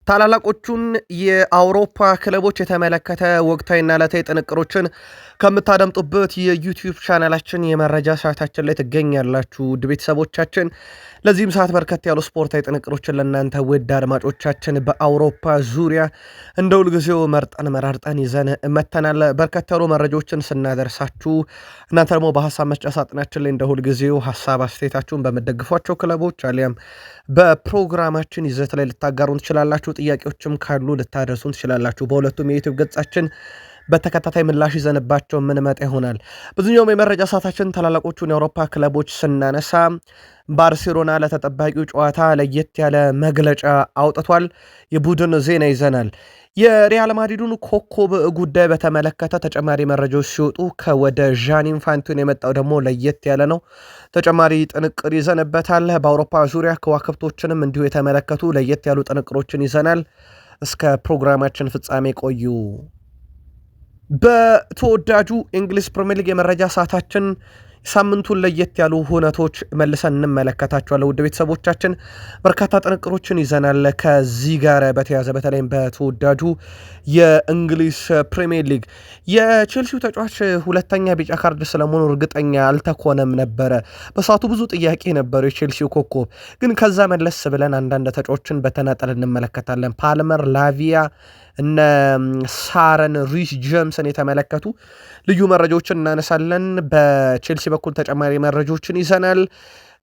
ታላላቆቹን የአውሮፓ ክለቦች የተመለከተ ወቅታዊና ዕለታዊ ጥንቅሮችን ከምታደምጡበት የዩቲዩብ ቻናላችን የመረጃ ሰዓታችን ላይ ትገኛላችሁ ውድ ቤተሰቦቻችን። ለዚህም ሰዓት በርከት ያሉ ስፖርታዊ ጥንቅሮችን ለእናንተ ውድ አድማጮቻችን በአውሮፓ ዙሪያ እንደ ሁልጊዜው መራርጠን ይዘን መተናል። በርከት ያሉ መረጃዎችን ስናደርሳችሁ እናንተ ደግሞ በሀሳብ መስጫ ሳጥናችን ላይ እንደ ሁልጊዜው ሀሳብ አስተያየታችሁን በመደግፏቸው ክለቦች አሊያም በፕሮግራማችን ይዘት ላይ ልታጋሩን ትችላላችሁ። ጥያቄዎችም ካሉ ልታደርሱን ትችላላችሁ። በሁለቱም የዩቲዩብ ገጻችን በተከታታይ ምላሽ ይዘንባቸው የምንመጣ ይሆናል። ብዙኛውም የመረጃ ሰዓታችን ታላላቆቹን የአውሮፓ ክለቦች ስናነሳ ባርሴሎና ለተጠባቂው ጨዋታ ለየት ያለ መግለጫ አውጥቷል። የቡድን ዜና ይዘናል። የሪያል ማድሪዱን ኮከብ ጉዳይ በተመለከተ ተጨማሪ መረጃዎች ሲወጡ ከወደ ዣን ኢንፋንቲኖ የመጣው ደግሞ ለየት ያለ ነው። ተጨማሪ ጥንቅር ይዘንበታል። በአውሮፓ ዙሪያ ከዋክብቶችንም እንዲሁ የተመለከቱ ለየት ያሉ ጥንቅሮችን ይዘናል። እስከ ፕሮግራማችን ፍጻሜ ቆዩ። በተወዳጁ እንግሊዝ ፕሪሚየር ሊግ የመረጃ ሰዓታችን ሳምንቱን ለየት ያሉ ሁነቶች መልሰን እንመለከታቸዋለን። ውድ ቤተሰቦቻችን በርካታ ጥንቅሮችን ይዘናል። ከዚህ ጋር በተያዘ በተለይም በተወዳጁ የእንግሊዝ ፕሪሚየር ሊግ የቼልሲው ተጫዋች ሁለተኛ ቢጫ ካርድ ስለመሆኑ እርግጠኛ አልተኮነም ነበረ። በሰዓቱ ብዙ ጥያቄ ነበሩ የቼልሲው ኮከብ። ግን ከዛ መለስ ብለን አንዳንድ ተጫዋቾችን በተናጠል እንመለከታለን። ፓልመር፣ ላቪያ እነ ሳረን፣ ሪስ ጄምስን የተመለከቱ ልዩ መረጃዎችን እናነሳለን። በቼልሲ በኩል ተጨማሪ መረጃዎችን ይዘናል።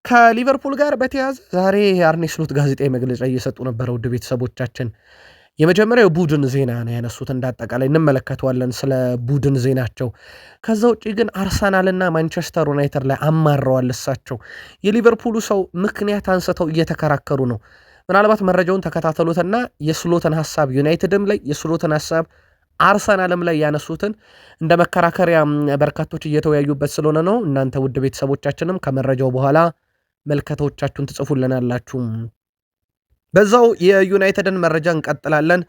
ከሊቨርፑል ጋር በተያያዘ ዛሬ አርኔ ስሎት ጋዜጣዊ መግለጫ እየሰጡ ነበረ። ውድ ቤተሰቦቻችን የመጀመሪያው ቡድን ዜና ነው ያነሱት። እንዳጠቃላይ እንመለከተዋለን ስለ ቡድን ዜናቸው። ከዛ ውጭ ግን አርሰናልና ማንቸስተር ዩናይትድ ላይ አማረዋል። እሳቸው የሊቨርፑሉ ሰው ምክንያት አንስተው እየተከራከሩ ነው። ምናልባት መረጃውን ተከታተሉትና የስሎትን ሐሳብ ዩናይትድም ላይ የስሎትን ሐሳብ አርሰናልም ላይ ያነሱትን እንደ መከራከሪያ በርካቶች እየተወያዩበት ስለሆነ ነው። እናንተ ውድ ቤተሰቦቻችንም ከመረጃው በኋላ መልከቶቻችሁን ትጽፉልናላችሁ። በዛው የዩናይትድን መረጃ እንቀጥላለን።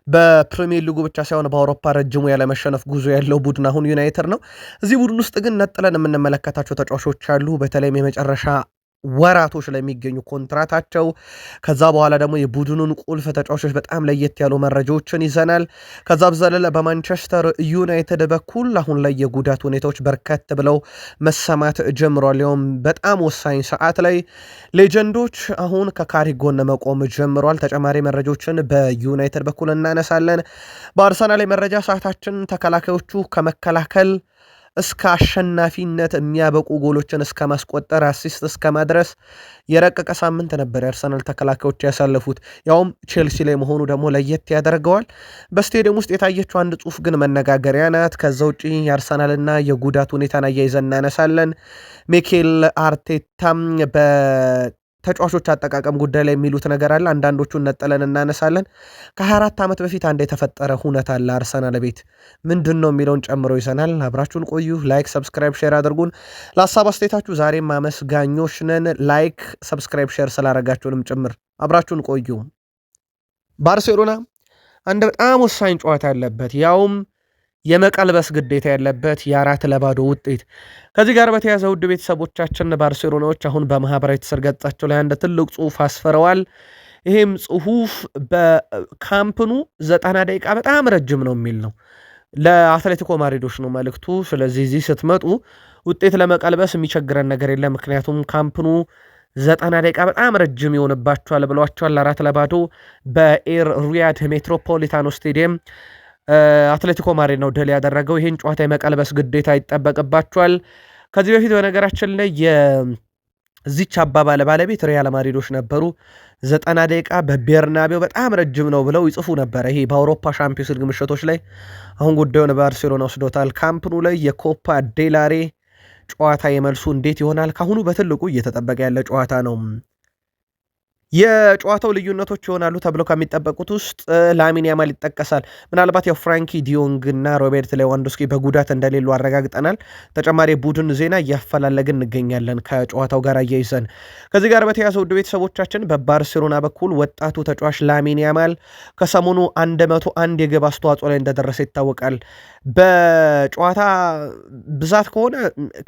በፕሪሚየር ሊጉ ብቻ ሳይሆን በአውሮፓ ረጅሙ ያለመሸነፍ ጉዞ ያለው ቡድን አሁን ዩናይትድ ነው። እዚህ ቡድን ውስጥ ግን ነጥለን የምንመለከታቸው ተጫዋቾች አሉ። በተለይም የመጨረሻ ወራቶች ላይ የሚገኙ ኮንትራታቸው፣ ከዛ በኋላ ደግሞ የቡድኑን ቁልፍ ተጫዋቾች በጣም ለየት ያሉ መረጃዎችን ይዘናል። ከዛ በዘለለ በማንቸስተር ዩናይትድ በኩል አሁን ላይ የጉዳት ሁኔታዎች በርከት ብለው መሰማት ጀምሯል። ያውም በጣም ወሳኝ ሰዓት ላይ ሌጀንዶች አሁን ከካሪክ ጎን መቆም ጀምሯል። ተጨማሪ መረጃዎችን በዩናይትድ በኩል እናነሳለን። በአርሰናል የመረጃ ሰዓታችን ተከላካዮቹ ከመከላከል እስከ አሸናፊነት የሚያበቁ ጎሎችን እስከ ማስቆጠር አሲስት እስከ ማድረስ የረቀቀ ሳምንት ነበር የአርሰናል ተከላካዮች ያሳለፉት። ያውም ቼልሲ ላይ መሆኑ ደግሞ ለየት ያደርገዋል። በስቴዲየም ውስጥ የታየችው አንድ ጽሑፍ ግን መነጋገሪያ ናት። ከዛ ውጭ የአርሰናልና የጉዳት ሁኔታን አያይዘን እናነሳለን። ሚኬል አርቴታም ተጫዋቾች አጠቃቀም ጉዳይ ላይ የሚሉት ነገር አለ። አንዳንዶቹን ነጠለን እናነሳለን። ከ24 ዓመት በፊት አንድ የተፈጠረ ሁነት አለ አርሰናል ቤት ምንድን ነው የሚለውን ጨምሮ ይዘናል። አብራችሁን ቆዩ። ላይክ፣ ሰብስክራይብ፣ ሼር አድርጉን። ለሀሳብ አስተያየታችሁ ዛሬም አመስጋኞች ነን። ላይክ፣ ሰብስክራይብ፣ ሼር ስላረጋችሁንም ጭምር አብራችሁን ቆዩ። ባርሴሎና አንድ በጣም ወሳኝ ጨዋታ ያለበት ያውም የመቀልበስ ግዴታ ያለበት የ4-0 ውጤት። ከዚህ ጋር በተያያዘ ውድ ቤተሰቦቻችን ባርሴሎናዎች አሁን በማህበራዊ ትስስር ገጻቸው ላይ አንድ ትልቅ ጽሑፍ አስፈረዋል። ይሄም ጽሑፍ በካምፕኑ 90 ደቂቃ በጣም ረጅም ነው የሚል ነው። ለአትሌቲኮ ማድሪዶች ነው መልእክቱ። ስለዚህ እዚህ ስትመጡ ውጤት ለመቀልበስ የሚቸግረን ነገር የለም፣ ምክንያቱም ካምፕኑ 90 ደቂቃ በጣም ረጅም ይሆንባቸዋል ብሏቸዋል። 4-0 በኤር ሪያድ ሜትሮፖሊታኖ ስቴዲየም አትሌቲኮ ማድሪድ ነው ድል ያደረገው። ይህን ጨዋታ የመቀልበስ ግዴታ ይጠበቅባቸዋል። ከዚህ በፊት በነገራችን ላይ የዚች አባባል ባለቤት ሪያል ማድሪዶች ነበሩ። 90 ደቂቃ በቤርናቤው በጣም ረጅም ነው ብለው ይጽፉ ነበረ። ይሄ በአውሮፓ ሻምፒዮንስ ሊግ ምሽቶች ላይ። አሁን ጉዳዩን ባርሴሎና ወስዶታል። ካምፕኑ ላይ የኮፓ ዴላሬ ጨዋታ የመልሱ እንዴት ይሆናል? ካሁኑ በትልቁ እየተጠበቀ ያለ ጨዋታ ነው። የጨዋታው ልዩነቶች ይሆናሉ ተብለው ከሚጠበቁት ውስጥ ላሚን ያማል ይጠቀሳል። ምናልባት የፍራንኪ ዲዮንግ እና ሮቤርት ሌዋንዶስኪ በጉዳት እንደሌሉ አረጋግጠናል። ተጨማሪ ቡድን ዜና እያፈላለግን እንገኛለን ከጨዋታው ጋር አያይዘን። ከዚህ ጋር በተያያዘ ውድ ቤተሰቦቻችን በባርሴሎና በኩል ወጣቱ ተጫዋች ላሚን ያማል ከሰሞኑ 101 የግብ አስተዋጽኦ ላይ እንደደረሰ ይታወቃል። በጨዋታ ብዛት ከሆነ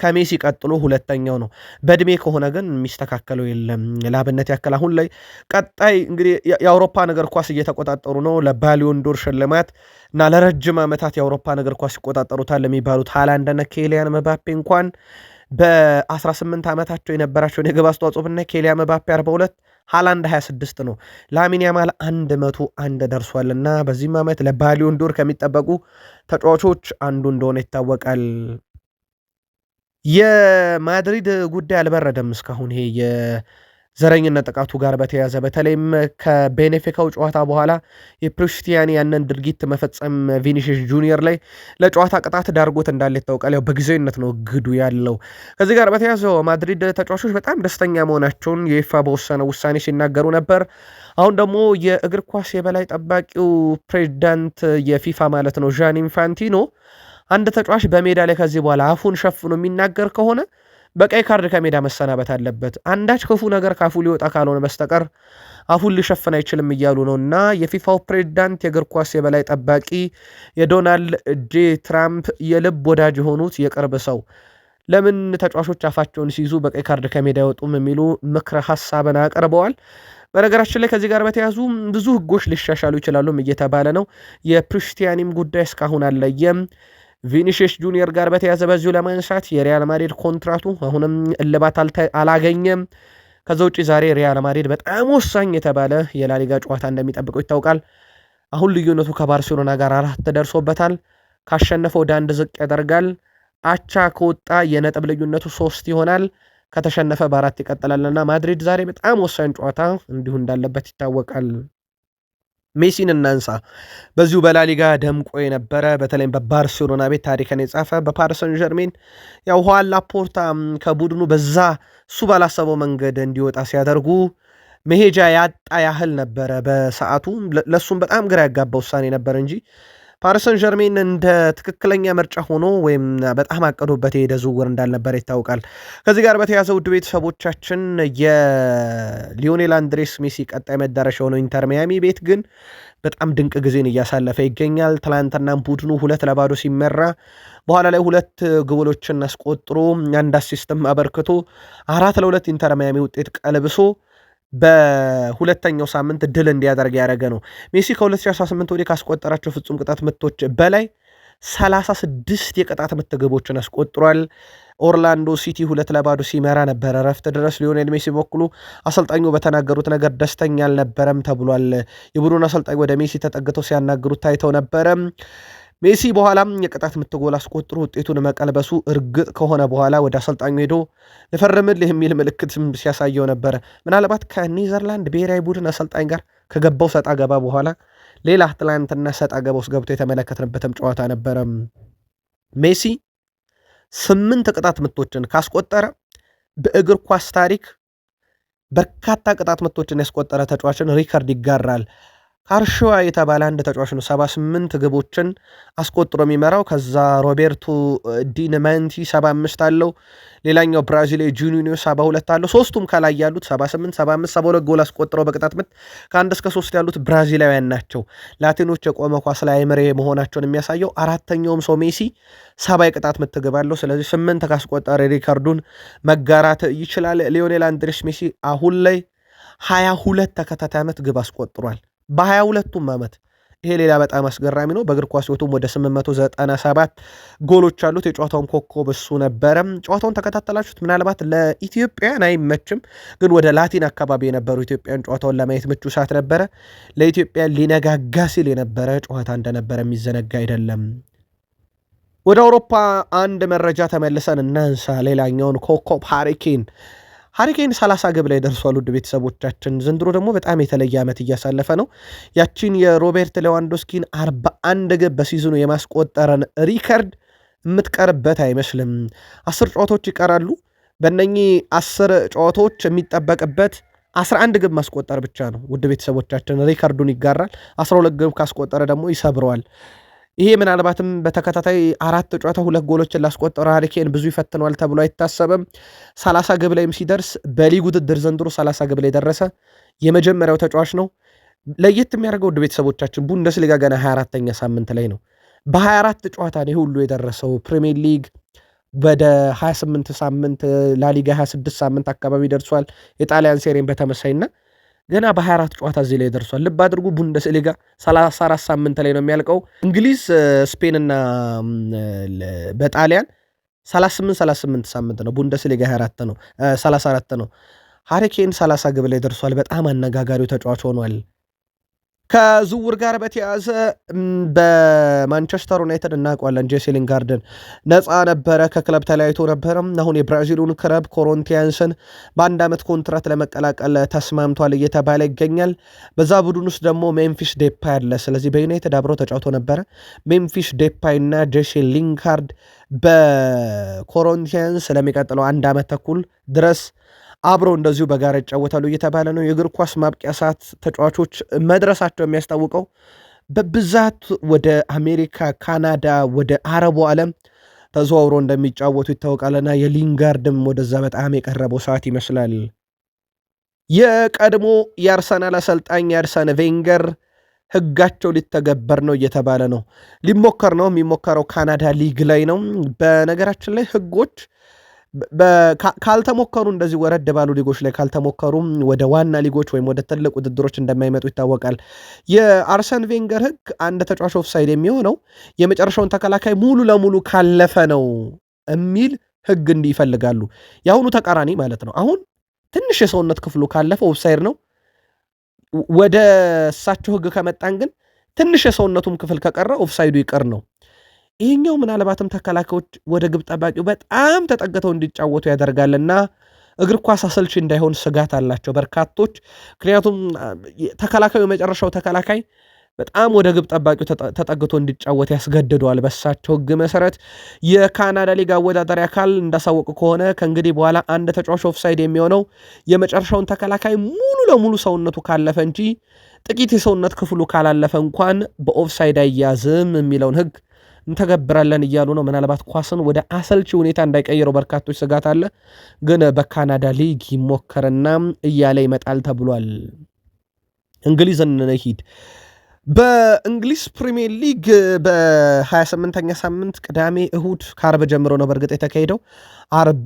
ከሜሲ ቀጥሎ ሁለተኛው ነው። በእድሜ ከሆነ ግን የሚስተካከለው የለም። ለአብነት ያክል አሁን ላይ ላይ ቀጣይ እንግዲህ የአውሮፓ እግር ኳስ እየተቆጣጠሩ ነው ለባሊዮን ዶር ሽልማት እና ለረጅም ዓመታት የአውሮፓ እግር ኳስ ይቆጣጠሩታል የሚባሉት ሃላንድና ኬሊያን መባፔ እንኳን በ18 ዓመታቸው የነበራቸውን የግብ አስተዋጽኦ ብናይ ኬሊያን መባፔ 42 ሃላንድ 26 ነው። ላሚን ያማል 101 ደርሷልና በዚህም ዓመት ለባሊዮን ዶር ከሚጠበቁ ተጫዋቾች አንዱ እንደሆነ ይታወቃል። የማድሪድ ጉዳይ አልበረደም እስካሁን ይሄ የዘረኝነት ጥቃቱ ጋር በተያያዘ በተለይም ከቤኔፊካው ጨዋታ በኋላ የፕሪስቲያኒ ያንን ድርጊት መፈጸም ቪኒሲየስ ጁኒየር ላይ ለጨዋታ ቅጣት ዳርጎት እንዳለ ይታወቃል። ያው በጊዜያዊነት ነው እግዱ ያለው። ከዚህ ጋር በተያያዘው ማድሪድ ተጫዋቾች በጣም ደስተኛ መሆናቸውን የይፋ በወሰነው ውሳኔ ሲናገሩ ነበር። አሁን ደግሞ የእግር ኳስ የበላይ ጠባቂው ፕሬዚዳንት የፊፋ ማለት ነው ዣን ኢንፋንቲኖ አንድ ተጫዋች በሜዳ ላይ ከዚህ በኋላ አፉን ሸፍኖ የሚናገር ከሆነ በቀይ ካርድ ከሜዳ መሰናበት አለበት፣ አንዳች ክፉ ነገር ካፉ ሊወጣ ካልሆነ በስተቀር አፉን ሊሸፍን አይችልም እያሉ ነው። እና የፊፋው ፕሬዚዳንት የእግር ኳስ የበላይ ጠባቂ የዶናልድ ጄ ትራምፕ የልብ ወዳጅ የሆኑት የቅርብ ሰው ለምን ተጫዋቾች አፋቸውን ሲይዙ በቀይ ካርድ ከሜዳ አይወጡም የሚሉ ምክረ ሀሳብን አቅርበዋል። በነገራችን ላይ ከዚህ ጋር በተያዙ ብዙ ህጎች ሊሻሻሉ ይችላሉም እየተባለ ነው። የፕሪስቲያኒም ጉዳይ እስካሁን አልለየም። ቪኒሲየስ ጁኒየር ጋር በተያዘ በዚሁ ለማንሳት የሪያል ማድሪድ ኮንትራቱ አሁንም እልባት አላገኘም። ከዛ ውጭ ዛሬ ሪያል ማድሪድ በጣም ወሳኝ የተባለ የላሊጋ ጨዋታ እንደሚጠብቀው ይታወቃል። አሁን ልዩነቱ ከባርሴሎና ጋር 4 ደርሶበታል። ካሸነፈው ወደ 1 ዝቅ ያደርጋል። አቻ ከወጣ የነጥብ ልዩነቱ 3 ይሆናል። ከተሸነፈ በ4 ይቀጥላልና ማድሪድ ዛሬ በጣም ወሳኝ ጨዋታ እንዲሁ እንዳለበት ይታወቃል። ሜሲን እናንሳ። በዚሁ በላሊጋ ደምቆ የነበረ በተለይም በባርሴሎና ቤት ታሪክን የጻፈ በፓሪስ ሰን ዠርሜን ያው ኋላ ላፖርታ ከቡድኑ በዛ እሱ ባላሰበው መንገድ እንዲወጣ ሲያደርጉ መሄጃ ያጣ ያህል ነበረ። በሰዓቱ ለሱም በጣም ግራ ያጋባ ውሳኔ ነበር እንጂ ፓሪስ ሰን ዠርሜን እንደ ትክክለኛ ምርጫ ሆኖ ወይም በጣም አቀዶበት የሄደ ዝውውር እንዳልነበረ ይታወቃል። ከዚህ ጋር በተያዘ ውድ ቤተሰቦቻችን የሊዮኔል አንድሬስ ሜሲ ቀጣይ መዳረሻ የሆነው ኢንተር ሚያሚ ቤት ግን በጣም ድንቅ ጊዜን እያሳለፈ ይገኛል። ትላንትናም ቡድኑ 2-0 ሲመራ በኋላ ላይ 2 ግቦችን አስቆጥሮ 1 አሲስትም አበርክቶ 4-2 ኢንተር ሚያሚ ውጤት ቀልብሶ በሁለተኛው ሳምንት ድል እንዲያደርግ ያደረገ ነው። ሜሲ ከ2018 ወዲህ ካስቆጠራቸው ፍጹም ቅጣት ምቶች በላይ 36 የቅጣት ምት ግቦችን አስቆጥሯል። ኦርላንዶ ሲቲ 2-0 ሲመራ ነበረ ረፍት ድረስ። ሊዮኔል ሜሲ በኩሉ አሰልጣኙ በተናገሩት ነገር ደስተኛ አልነበረም ተብሏል። የቡድኑ አሰልጣኝ ወደ ሜሲ ተጠግተው ሲያናግሩት ታይተው ነበረ። ሜሲ በኋላም የቅጣት ምት ጎል አስቆጥሮ ውጤቱን መቀልበሱ እርግጥ ከሆነ በኋላ ወደ አሰልጣኙ ሄዶ ልፈርምልህ የሚል ምልክት ሲያሳየው ነበረ። ምናልባት ከኔዘርላንድ ብሔራዊ ቡድን አሰልጣኝ ጋር ከገባው ሰጣ ገባ በኋላ ሌላ ትላንትና ሰጣ ገባ ውስጥ ገብቶ የተመለከትንበትም ጨዋታ ነበረ። ሜሲ 8 ቅጣት ምቶችን ካስቆጠረ በእግር ኳስ ታሪክ በርካታ ቅጣት ምቶችን ያስቆጠረ ተጫዋችን ሪከርድ ይጋራል። ካርሽዋ የተባለ አንድ ተጫዋች ነው 78 ግቦችን አስቆጥሮ የሚመራው። ከዛ ሮቤርቶ ዲንመንቲ 75 አለው። ሌላኛው ብራዚላዊ ጁኒዮ 72 አለው። ሶስቱም ከላይ ያሉት 78፣ 75፣ 72 ጎል አስቆጥረው በቅጣት ምት ከ1 እስከ 3 ያሉት ብራዚላውያን ናቸው። ላቲኖች የቆመ ኳስ ላይ አይምሬ መሆናቸውን የሚያሳየው አራተኛውም ሰው ሜሲ 70 የቅጣት ምት ግብ አለው። ስለዚህ 8 ካስቆጠረ ሪካርዱን መጋራት ይችላል። ሊዮኔል አንድሬስ ሜሲ አሁን ላይ 22 ተከታታይ ዓመት ግብ አስቆጥሯል። በ22ቱም ዓመት ይሄ ሌላ በጣም አስገራሚ ነው። በእግር ኳስ ሕይወቱም ወደ 897 ጎሎች አሉት። የጨዋታውን ኮከብ እሱ ነበረ። ጨዋታውን ተከታተላችሁት? ምናልባት ለኢትዮጵያን አይመችም፣ ግን ወደ ላቲን አካባቢ የነበሩ ኢትዮጵያን ጨዋታውን ለማየት ምቹ ሰዓት ነበረ። ለኢትዮጵያ ሊነጋጋ ሲል የነበረ ጨዋታ እንደነበረ የሚዘነጋ አይደለም። ወደ አውሮፓ አንድ መረጃ ተመልሰን እናንሳ። ሌላኛውን ኮከብ ሃሪኬን 30 ግብ ላይ ደርሷል። ውድ ቤተሰቦቻችን ዘንድሮ ደግሞ በጣም የተለየ ዓመት እያሳለፈ ነው። ያቺን የሮቤርት ሌዋንዶስኪን 41 ግብ በሲዝኑ የማስቆጠረን ሪከርድ የምትቀርበት አይመስልም። 10 ጨዋታዎች ይቀራሉ። በእነኚህ 10 ጨዋታዎች የሚጠበቅበት 11 ግብ ማስቆጠር ብቻ ነው። ውድ ቤተሰቦቻችን ሪከርዱን ይጋራል። 12 ግብ ካስቆጠረ ደግሞ ይሰብረዋል። ይሄ ምናልባትም በተከታታይ 4 ጨዋታ 2 ጎሎችን ላስቆጠረ ሃሪኬን ብዙ ይፈትነዋል ተብሎ አይታሰብም። 30 ግብ ላይም ሲደርስ በሊግ ውድድር ዘንድሮ 30 ግብ ላይ ደረሰ የመጀመሪያው ተጫዋች ነው። ለየት የሚያደርገው ውድ ቤተሰቦቻችን ቡንደስሊጋ ገና 24ኛ ሳምንት ላይ ነው። በ24 ጨዋታ ነው ሁሉ የደረሰው። ፕሪሚየር ሊግ ወደ 28 ሳምንት፣ ላሊጋ 26 ሳምንት አካባቢ ደርሷል። የጣሊያን ሴሪን በተመሳይና ገና በ24 ጨዋታ እዚህ ላይ ደርሷል። ልብ አድርጉ ቡንደስሊጋ 34 ሳምንት ላይ ነው የሚያልቀው። እንግሊዝ፣ ስፔንና በጣሊያን 38 ሳምንት ነው። ቡንደስሊጋ 24 ነው 34 ነው። ሃሪኬን 30 ግብ ላይ ደርሷል። በጣም አነጋጋሪው ተጫዋች ሆኗል። ከዝውውር ጋር በተያያዘ በማንቸስተር ዩናይትድ እናውቀዋለን። ጄሲ ሊንጋርድን ነፃ ነበረ፣ ከክለብ ተለያይቶ ነበረ። አሁን የብራዚሉን ክለብ ኮሪንቲያንስን በ1 ዓመት ኮንትራት ለመቀላቀል ተስማምቷል እየተባለ ይገኛል። በዛ ቡድን ውስጥ ደግሞ ሜምፊስ ዴፓይ አለ። ስለዚህ በዩናይትድ አብረው ተጫውቶ ነበረ። ሜምፊስ ዴፓይ እና ጄሲ ሊንጋርድ በኮሪንቲያንስ ለሚቀጥለው 1 ዓመት ተኩል ድረስ አብረው እንደዚሁ በጋራ ይጫወታሉ እየተባለ ነው። የእግር ኳስ ማብቂያ ሰዓት ተጫዋቾች መድረሳቸው የሚያስታውቀው በብዛት ወደ አሜሪካ፣ ካናዳ፣ ወደ አረቡ ዓለም ተዘዋውሮ እንደሚጫወቱ ይታወቃልና የሊንጋርድም ወደዛ በጣም የቀረበው ሰዓት ይመስላል። የቀድሞ የአርሰናል አሰልጣኝ የአርሰን ቬንገር ህጋቸው ሊተገበር ነው እየተባለ ነው። ሊሞከር ነው። የሚሞከረው ካናዳ ሊግ ላይ ነው። በነገራችን ላይ ህጎች ካልተሞከሩ እንደዚህ ወረድ ባሉ ሊጎች ላይ ካልተሞከሩ ወደ ዋና ሊጎች ወይም ወደ ትልቅ ውድድሮች እንደማይመጡ ይታወቃል። የአርሰን ቬንገር ህግ አንድ ተጫዋች ኦፍሳይድ የሚሆነው የመጨረሻውን ተከላካይ ሙሉ ለሙሉ ካለፈ ነው የሚል ህግ እንዲህ ይፈልጋሉ። የአሁኑ ተቃራኒ ማለት ነው። አሁን ትንሽ የሰውነት ክፍሉ ካለፈ ኦፍሳይድ ነው። ወደ እሳቸው ህግ ከመጣን ግን ትንሽ የሰውነቱም ክፍል ከቀረ ኦፍሳይዱ ይቀር ነው። ይህኛው ምናልባትም ተከላካዮች ወደ ግብ ጠባቂው በጣም ተጠግተው እንዲጫወቱ ያደርጋልና እግር ኳስ አሰልቺ እንዳይሆን ስጋት አላቸው በርካቶች። ምክንያቱም ተከላካዩ የመጨረሻው ተከላካይ በጣም ወደ ግብ ጠባቂው ተጠግቶ እንዲጫወት ያስገድደዋል። በሳቸው ህግ መሰረት የካናዳ ሊግ አወዳዳሪ አካል እንዳሳወቁ ከሆነ ከእንግዲህ በኋላ አንድ ተጫዋች ኦፍሳይድ የሚሆነው የመጨረሻውን ተከላካይ ሙሉ ለሙሉ ሰውነቱ ካለፈ እንጂ ጥቂት የሰውነት ክፍሉ ካላለፈ እንኳን በኦፍሳይድ አያዝም የሚለውን ህግ እንተገብራለን እያሉ ነው። ምናልባት ኳስን ወደ አሰልቺ ሁኔታ እንዳይቀይረው በርካቶች ስጋት አለ። ግን በካናዳ ሊግ ይሞከርና እያለ ይመጣል ተብሏል። እንግሊዝ እንሂድ። በእንግሊዝ ፕሪሚየር ሊግ በ28ኛ ሳምንት ቅዳሜ፣ እሁድ ከአርብ ጀምሮ ነው በእርግጥ የተካሄደው። አርብ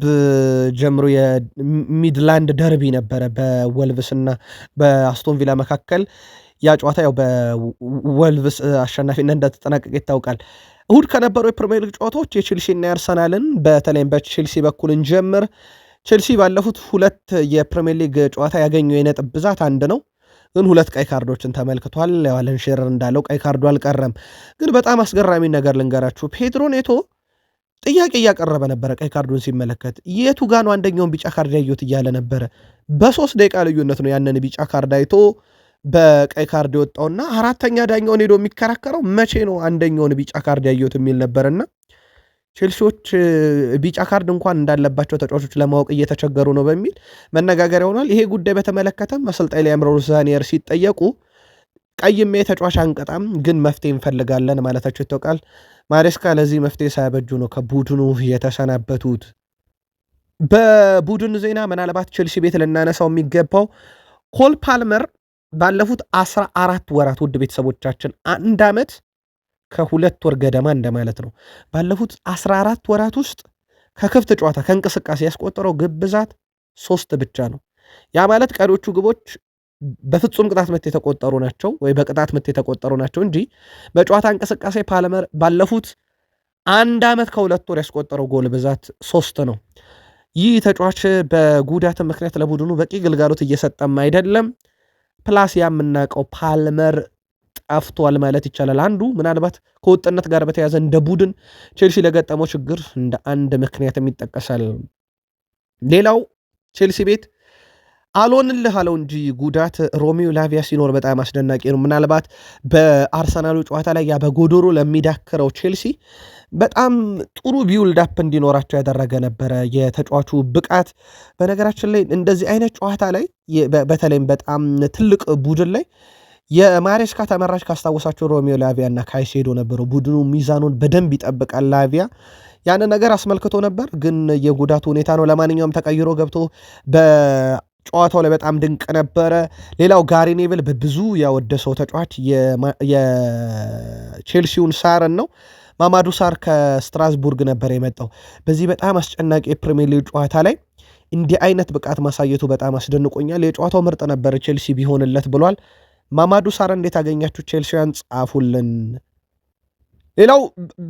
ጀምሮ የሚድላንድ ደርቢ ነበረ በወልቭስ እና በአስቶን ቪላ መካከል። ያ ጨዋታ ያው በወልቭስ አሸናፊነት እንደተጠናቀቀ ይታወቃል። እሁድ ከነበሩ የፕሪሚየር ሊግ ጨዋታዎች የቼልሲና የአርሰናልን በተለይም በቼልሲ በኩል እንጀምር። ቼልሲ ባለፉት 2 የፕሪሚየር ሊግ ጨዋታ ያገኘው የነጥብ ብዛት 1 ነው። ግን 2 ቀይ ካርዶችን ተመልክቷል። አለን ሼረር እንዳለው ቀይ ካርዱ አልቀረም። ግን በጣም አስገራሚ ነገር ልንገራችሁ። ፔድሮ ኔቶ ጥያቄ እያቀረበ ነበረ። ቀይ ካርዱን ሲመለከት የቱ ጋ ነው አንደኛውን ቢጫ ካርድ ያየሁት እያለ ነበረ። በ3 ደቂቃ ልዩነት ነው ያንን ቢጫ ካርድ አይቶ በቀይ ካርድ የወጣውና 4ተኛ ዳኛውን ሄዶ የሚከራከረው መቼ ነው አንደኛውን ቢጫ ካርድ ያየሁት የሚል ነበርና ቼልሲዎች ቢጫ ካርድ እንኳን እንዳለባቸው ተጫዋቾች ለማወቅ እየተቸገሩ ነው በሚል መነጋገሪያ ሆኗል። ይሄ ጉዳይ በተመለከተም አሰልጣኝ ሊያምሮ ዛኒየር ሲጠየቁ ቀይሜ ተጫዋች አንቀጣም፣ ግን መፍትሄ እንፈልጋለን ማለታቸው ይታወቃል። ማሬስካ ለዚህ መፍትሄ ሳያበጁ ነው ከቡድኑ የተሰናበቱት። በቡድን ዜና ምናልባት ቼልሲ ቤት ልናነሳው የሚገባው ኮል ፓልመር ባለፉት 14 ወራት ውድ ቤተሰቦቻችን 1 ዓመት ከ2 ወር ገደማ እንደማለት ነው። ባለፉት 14 ወራት ውስጥ ከክፍት ጨዋታ ከእንቅስቃሴ ያስቆጠረው ግብ ብዛት 3 ብቻ ነው። ያ ማለት ቀሪዎቹ ግቦች በፍጹም ቅጣት ምት የተቆጠሩ ናቸው ወይ በቅጣት ምት የተቆጠሩ ናቸው እንጂ በጨዋታ እንቅስቃሴ ፓልመር ባለፉት 1 ዓመት ከ2 ወር ያስቆጠረው ጎል ብዛት 3 ነው። ይህ ተጫዋች በጉዳት ምክንያት ለቡድኑ በቂ ግልጋሎት እየሰጠም አይደለም። ፕላስ የምናውቀው ፓልመር ጠፍቷል ማለት ይቻላል። አንዱ ምናልባት ከወጥነት ጋር በተያያዘ እንደ ቡድን ቼልሲ ለገጠመው ችግር እንደ አንድ ምክንያትም ይጠቀሳል። ሌላው ቼልሲ ቤት አልሆንልህ አለው እንጂ ጉዳት ሮሚዮ ላቪያ ሲኖር በጣም አስደናቂ ነው። ምናልባት በአርሰናሉ ጨዋታ ላይ ያ በጎዶሮ ለሚዳክረው ቼልሲ በጣም ጥሩ ቢውልድ አፕ እንዲኖራቸው ያደረገ ነበረ የተጫዋቹ ብቃት። በነገራችን ላይ እንደዚህ አይነት ጨዋታ ላይ በተለይም በጣም ትልቅ ቡድን ላይ የማሬስካ ተመራጭ ካስታወሳቸው ሮሚዮ ላቪያ እና ካይሴዶ ነበሩ። ቡድኑ ሚዛኑን በደንብ ይጠብቃል። ላቪያ ያን ነገር አስመልክቶ ነበር፣ ግን የጉዳቱ ሁኔታ ነው። ለማንኛውም ተቀይሮ ገብቶ ጨዋታው ላይ በጣም ድንቅ ነበረ። ሌላው ጋሪ ኔቭል በብዙ ያወደሰው ተጫዋች የቼልሲውን ሳርን ነው። ማማዱ ሳር ከስትራስቡርግ ነበር የመጣው። በዚህ በጣም አስጨናቂ የፕሪሚየር ሊግ ጨዋታ ላይ እንዲህ አይነት ብቃት ማሳየቱ በጣም አስደንቆኛል። የጨዋታው ምርጥ ነበር ቼልሲ ቢሆንለት ብሏል። ማማዱ ሳራ እንዴት አገኛችሁ? ቼልሲያን ጻፉልን። ሌላው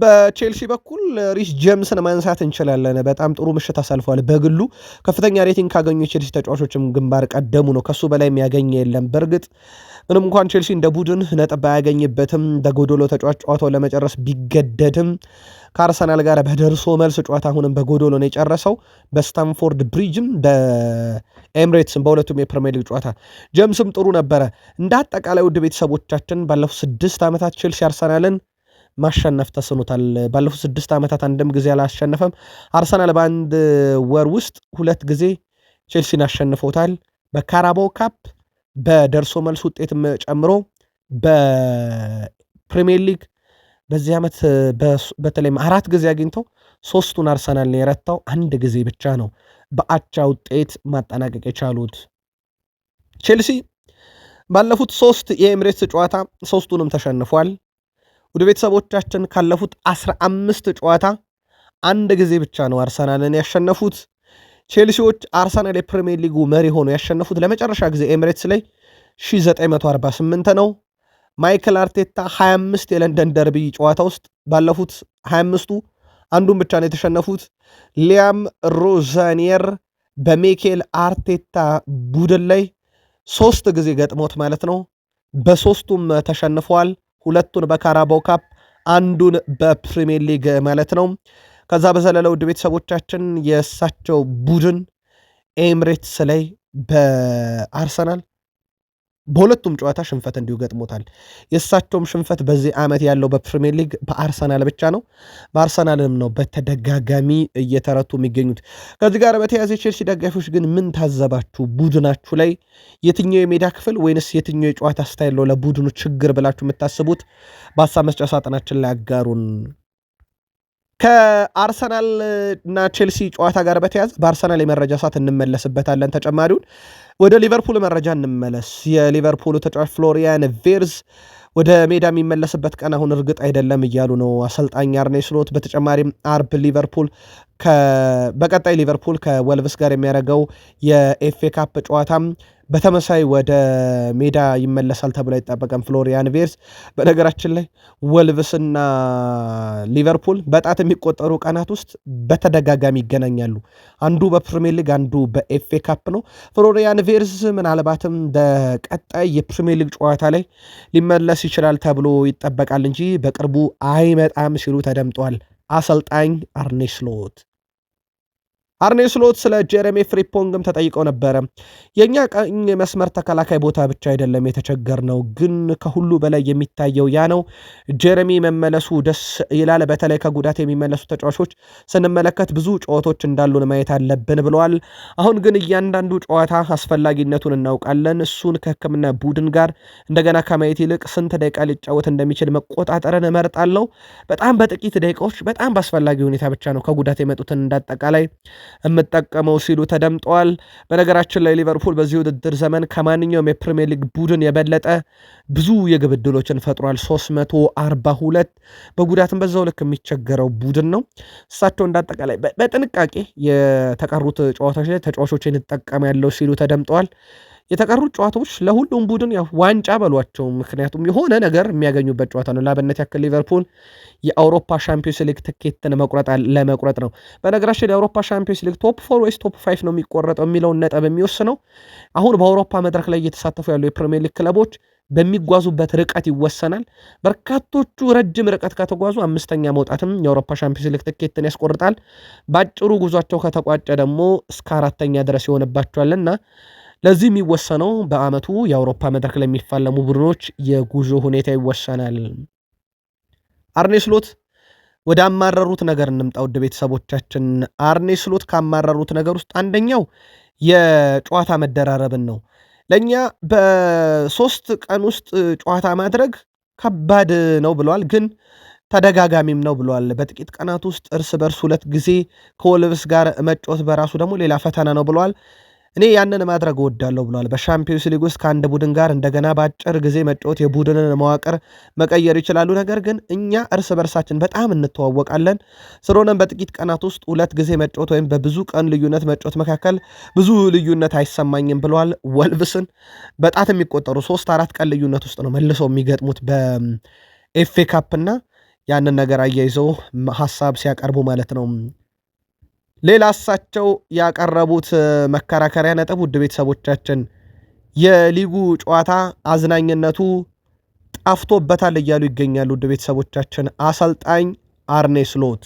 በቼልሲ በኩል ሪስ ጄምስን ማንሳት እንችላለን። በጣም ጥሩ ምሽት አሳልፏል። በግሉ ከፍተኛ ሬቲንግ ካገኙ የቼልሲ ተጫዋቾችም ግንባር ቀደሙ ነው። ከሱ በላይ የሚያገኝ የለም። በእርግጥ ምንም እንኳን ቼልሲ እንደ ቡድን ነጥብ ባያገኝበትም በጎዶሎ ተጫዋች ጨዋታውን ለመጨረስ ቢገደድም ከአርሰናል ጋር በደርሶ መልስ ጨዋታ አሁንም በጎዶሎ ነው የጨረሰው። በስታንፎርድ ብሪጅም በኤምሬትስም በሁለቱም የፕሪሚየር ሊግ ጨዋታ ጄምስም ጥሩ ነበረ። እንደ አጠቃላይ ውድ ቤተሰቦቻችን ባለፉት 6 ዓመታት ቼልሲ አርሰናልን ማሸነፍ ተስኖታል። ባለፉት 6 ዓመታት አንድም ጊዜ አላሸነፈም። አርሰናል በአንድ ወር ውስጥ 2 ጊዜ ቼልሲን አሸንፎታል። በካራባው ካፕ በደርሶ መልስ ውጤትም ጨምሮ በፕሪሚየር ሊግ በዚህ ዓመት በተለይም 4 ጊዜ አግኝተው 3ቱን አርሰናል ነው የረታው። 1 ጊዜ ብቻ ነው በአቻ ውጤት ማጠናቀቅ የቻሉት። ቼልሲ ባለፉት 3 የኤምሬትስ ጨዋታ 3ቱንም ተሸንፏል። ወደ ቤተሰቦቻችን ካለፉት 15 ጨዋታ 1 ጊዜ ብቻ ነው አርሰናልን ያሸነፉት። ቼልሲዎች አርሰናል የፕሪሚየር ሊጉ መሪ ሆኖ ያሸነፉት ለመጨረሻ ጊዜ ኤምሬትስ ላይ 1948 ነው። ማይክል አርቴታ 25 የለንደን ደርቢ ጨዋታ ውስጥ ባለፉት 25ቱ አንዱን ብቻ ነው የተሸነፉት። ሊያም ሮዛኒየር በሚኬል አርቴታ ቡድን ላይ 3 ጊዜ ገጥሞት ማለት ነው። በ3ቱም ተሸንፈዋል። 2ቱን በካራባው ካፕ፣ 1ዱን በፕሪሚየር ሊግ ማለት ነው። ከዛ በዘለለ ውድ ቤተሰቦቻችን የእሳቸው ቡድን ኤምሬትስ ላይ በአርሰናል በሁለቱም ጨዋታ ሽንፈት እንዲሁ ገጥሞታል። የእሳቸውም ሽንፈት በዚህ ዓመት ያለው በፕሪሚየር ሊግ በአርሰናል ብቻ ነው። በአርሰናልም ነው በተደጋጋሚ እየተረቱ የሚገኙት። ከዚህ ጋር በተያያዘ ቼልሲ ደጋፊዎች ግን ምን ታዘባችሁ? ቡድናችሁ ላይ የትኛው የሜዳ ክፍል ወይንስ የትኛው የጨዋታ ስታይል ነው ለቡድኑ ችግር ብላችሁ የምታስቡት? በሀሳብ መስጫ ሳጥናችን ላይ አጋሩን። ከአርሰናል እና ቼልሲ ጨዋታ ጋር በተያያዘ በአርሰናል የመረጃ ሰዓት እንመለስበታለን ተጨማሪውን። ወደ ሊቨርፑል መረጃ እንመለስ። የሊቨርፑል ተጫዋች ፍሎሪያን ቬርዝ ወደ ሜዳ የሚመለስበት ቀን አሁን እርግጥ አይደለም እያሉ ነው አሰልጣኝ አርኔ ስሎት። በተጨማሪም አርብ ሊቨርፑል በቀጣይ ሊቨርፑል ከወልቭስ ጋር የሚያደርገው የኤፍኤ ካፕ ጨዋታም በተመሳይ ወደ ሜዳ ይመለሳል ተብሎ አይጠበቅም ፍሎሪያን ቬርዝ። በነገራችን ላይ ወልቭስና ሊቨርፑል በጣት የሚቆጠሩ ቀናት ውስጥ በተደጋጋሚ ይገናኛሉ። አንዱ በፕሪሚየር ሊግ፣ አንዱ በኤፍኤ ካፕ ነው። ፍሎሪያን ቬርዝ ምናልባትም በቀጣይ የፕሪሚየር ሊግ ጨዋታ ላይ ሊመለስ ይችላል ተብሎ ይጠበቃል እንጂ በቅርቡ አይመጣም ሲሉ ተደምጧል አሰልጣኝ አርኔ ስሎት። አርኔ ስሎት ስለ ጀረሚ ፍሪምፖንግም ተጠይቀው ነበረ። የእኛ ቀኝ መስመር ተከላካይ ቦታ ብቻ አይደለም የተቸገር ነው፣ ግን ከሁሉ በላይ የሚታየው ያ ነው። ጀረሚ መመለሱ ደስ ይላል። በተለይ ከጉዳት የሚመለሱ ተጫዋቾች ስንመለከት ብዙ ጨዋታዎች እንዳሉን ማየት አለብን ብለዋል። አሁን ግን እያንዳንዱ ጨዋታ አስፈላጊነቱን እናውቃለን። እሱን ከሕክምና ቡድን ጋር እንደገና ከማየት ይልቅ ስንት ደቂቃ ሊጫወት እንደሚችል መቆጣጠርን እመርጣለሁ። በጣም በጥቂት ደቂቃዎች በጣም በአስፈላጊ ሁኔታ ብቻ ነው ከጉዳት የመጡትን እንዳጠቃላይ የምጠቀመው ሲሉ ተደምጠዋል። በነገራችን ላይ ሊቨርፑል በዚህ ውድድር ዘመን ከማንኛውም የፕሪሚየር ሊግ ቡድን የበለጠ ብዙ የግብ ዕድሎችን ፈጥሯል። 342 በጉዳትም በዛው ልክ የሚቸገረው ቡድን ነው። እሳቸው እንዳጠቃላይ በጥንቃቄ የተቀሩት ጨዋታዎች ላይ ተጫዋቾችን ይጠቀም ያለው ሲሉ ተደምጠዋል። የተቀሩት ጨዋታዎች ለሁሉም ቡድን ያው ዋንጫ በሏቸው፣ ምክንያቱም የሆነ ነገር የሚያገኙበት ጨዋታ ነው። ለአብነት ያክል ሊቨርፑል የአውሮፓ ሻምፒዮንስ ሊግ ትኬትን ለመቁረጥ ነው። በነገራችን የአውሮፓ ሻምፒዮንስ ሊግ ቶፕ 4 ወይስ ቶፕ 5 ነው የሚቆረጠው የሚለውን ነጥብ የሚወስነው አሁን በአውሮፓ መድረክ ላይ እየተሳተፉ ያሉ የፕሪሚየር ሊግ ክለቦች በሚጓዙበት ርቀት ይወሰናል። በርካቶቹ ረጅም ርቀት ከተጓዙ 5ኛ መውጣትም የአውሮፓ ሻምፒዮንስ ሊግ ትኬትን ያስቆርጣል። በአጭሩ ጉዟቸው ከተቋጨ ደግሞ እስከ 4ኛ ድረስ ይሆንባቸዋልና ለዚህ የሚወሰነው በአመቱ የአውሮፓ መድረክ ላይ የሚፋለሙ ቡድኖች የጉዞ ሁኔታ ይወሰናል። አርኔ ስሎት ወደ አማረሩት ነገር እንምጣ ውድ ቤተሰቦቻችን። አርኔ ስሎት ካማረሩት ነገር ውስጥ አንደኛው የጨዋታ መደራረብን ነው። ለእኛ በ3 ቀን ውስጥ ጨዋታ ማድረግ ከባድ ነው ብለዋል፣ ግን ተደጋጋሚም ነው ብለዋል። በጥቂት ቀናት ውስጥ እርስ በርስ 2 ጊዜ ከወልቭስ ጋር መጫወት በራሱ ደግሞ ሌላ ፈተና ነው ብለዋል። እኔ ያንን ማድረግ እወዳለሁ ብሏል። በሻምፒዮንስ ሊግ ውስጥ ከአንድ ቡድን ጋር እንደገና በአጭር ጊዜ መጫወት የቡድንን መዋቅር መቀየር ይችላሉ። ነገር ግን እኛ እርስ በርሳችን በጣም እንተዋወቃለን። ስለሆነም በጥቂት ቀናት ውስጥ 2 ጊዜ መጫወት ወይም በብዙ ቀን ልዩነት መጫወት መካከል ብዙ ልዩነት አይሰማኝም ብለዋል። ወልቭስን በጣት የሚቆጠሩ 3-4 ቀን ልዩነት ውስጥ ነው መልሰው የሚገጥሙት በኤፍኤ ካፕ እና ያንን ነገር አያይዘው ሀሳብ ሲያቀርቡ ማለት ነው። ሌላ እሳቸው ያቀረቡት መከራከሪያ ነጥብ ውድ ቤተሰቦቻችን የሊጉ ጨዋታ አዝናኝነቱ ጠፍቶበታል እያሉ ይገኛሉ። ውድ ቤተሰቦቻችን አሰልጣኝ አርኔ ስሎት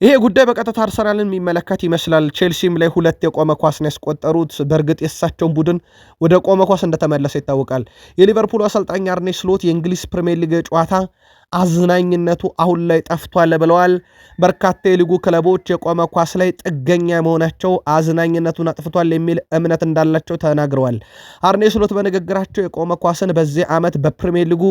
ይሄ ጉዳይ በቀጥታ አርሰናልን የሚመለከት ይመስላል። ቼልሲም ላይ 2 የቆመ ኳስን ያስቆጠሩት በእርግጥ የእሳቸውን ቡድን ወደ ቆመ ኳስ እንደተመለሰ ይታወቃል። የሊቨርፑል አሰልጣኝ አርኔ ስሎት የእንግሊዝ ፕሪሚየር ሊግ ጨዋታ አዝናኝነቱ አሁን ላይ ጠፍቷል ብለዋል። በርካታ የሊጉ ክለቦች የቆመ ኳስ ላይ ጥገኛ መሆናቸው አዝናኝነቱን አጥፍቷል የሚል እምነት እንዳላቸው ተናግረዋል። አርኔ ስሎት በንግግራቸው የቆመ ኳስን በዚህ ዓመት በፕሪሚየር ሊጉ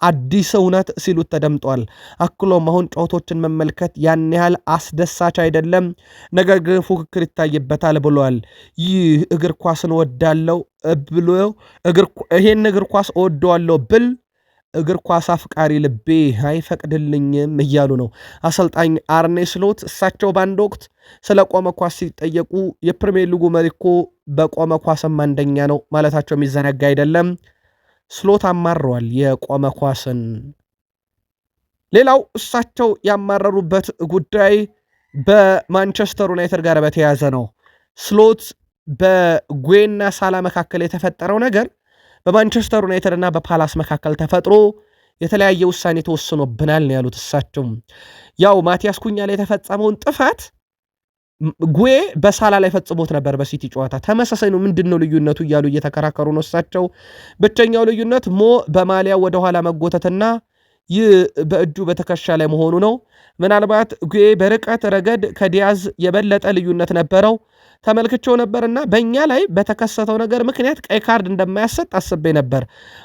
አዲስ እውነት ሲሉት ተደምጧል። አክሎም አሁን ጨዋታዎችን መመልከት ያን ያህል አስደሳች አይደለም፣ ነገር ግን ፉክክር ይታይበታል ብለዋል። ይህ እግር ኳስን ወዳለው ብሎ ይሄን እግር ኳስ እወደዋለሁ ብል እግር ኳስ አፍቃሪ ልቤ አይፈቅድልኝም እያሉ ነው አሰልጣኝ አርኔ ስሎት። እሳቸው በአንድ ወቅት ስለ ቆመ ኳስ ሲጠየቁ የፕሪሚየር ሊጉ መሪ እኮ በቆመ ኳስም አንደኛ ነው ማለታቸው የሚዘነጋ አይደለም። ስሎት አማረዋል የቆመ ኳስን። ሌላው እሳቸው ያማረሩበት ጉዳይ በማንቸስተር ዩናይትድ ጋር በተያያዘ ነው። ስሎት በጉዌና ሳላ መካከል የተፈጠረው ነገር በማንቸስተር ዩናይትድ እና በፓላስ መካከል ተፈጥሮ የተለያየ ውሳኔ ተወስኖብናል ነው ያሉት። እሳቸው ያው ማቲያስ ኩኛ ላይ የተፈጸመውን ጥፋት ጉዌ በሳላ ላይ ፈጽሞት ነበር በሲቲ ጨዋታ። ተመሳሳይ ነው፣ ምንድን ነው ልዩነቱ እያሉ እየተከራከሩ ነው እሳቸው። ብቸኛው ልዩነት በማሊያ ወደኋላ መጎተትና ይህ በእጁ በትከሻ ላይ መሆኑ ነው። ምናልባት ጉዌ በርቀት ረገድ ከዲያዝ የበለጠ ልዩነት ነበረው ተመልክቼው ነበርና በእኛ ላይ በተከሰተው ነገር ምክንያት ቀይ ካርድ እንደማያሰጥ አስቤ ነበር።